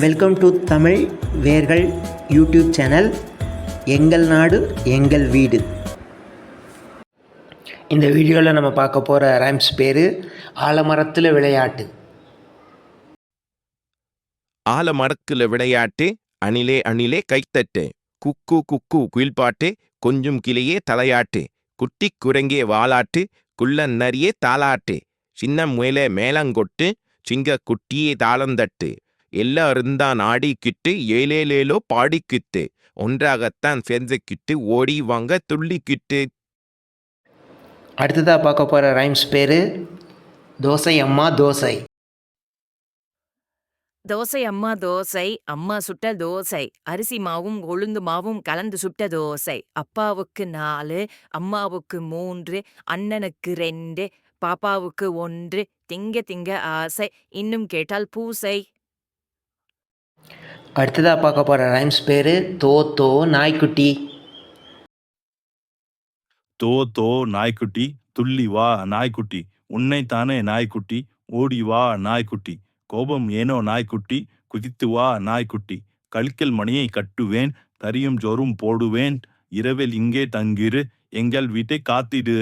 Welcome to Tamil வேர்கள் YouTube channel. எங்கள் நாடு எங்கள் வீடு. இந்த வீடியோவில் நம்ம பார்க்க போகிற ரைம்ஸ் பேர் ஆலமரத்தில் விளையாட்டு. ஆலமரத்தில் விளையாட்டு, அணிலே அணிலே கைத்தட்டு, குக்கு குக்கு குயில்பாட்டு, கொஞ்சம் கிளியே தலையாட்டு, குட்டி குரங்கே வாலாட்டு, குள்ளன் நரியே தாளாட்டு, சின்ன முயலே மேலங்கொட்டு, சிங்க குட்டியே தாளந்தட்டு, எல்லாரும் தான் ஆடிக்கிட்டு ஏலேலேலோ பாடிக்கிட்டு, ஒன்றாகத்தான் சேர்ந்துக்கிட்டு ஓடி வாங்க துள்ளிக்கிட்டு. அடுத்ததாக பார்க்க போகிற ரைம்ஸ் பேர் தோசை அம்மா தோசை. தோசை அம்மா தோசை, அம்மா சுட்ட தோசை, அரிசி மாவும் உளுந்து மாவும் கலந்து சுட்ட தோசை, அப்பாவுக்கு 4, அம்மாவுக்கு 3, அண்ணனுக்கு 2, பாப்பாவுக்கு 1, திங்க திங்க ஆசை, இன்னும் கேட்டால் பூசை. அடுத்ததாக பார்க்க போகிற ரைம்ஸ் பேர் தோ நாய்க்குட்டி. தோ நாய்க்குட்டி, துள்ளி வா நாய்க்குட்டி, உன்னைத்தானே நாய்க்குட்டி, ஓடி வா நாய்க்குட்டி, கோபம் ஏனோ நாய்க்குட்டி, குதித்து வா நாய்க்குட்டி, கழிக்கல் மணியை கட்டுவேன், கரியும் ஜோறும் போடுவேன், இரவில் இங்கே தங்கிரு, எங்கள் வீட்டை காத்திடு.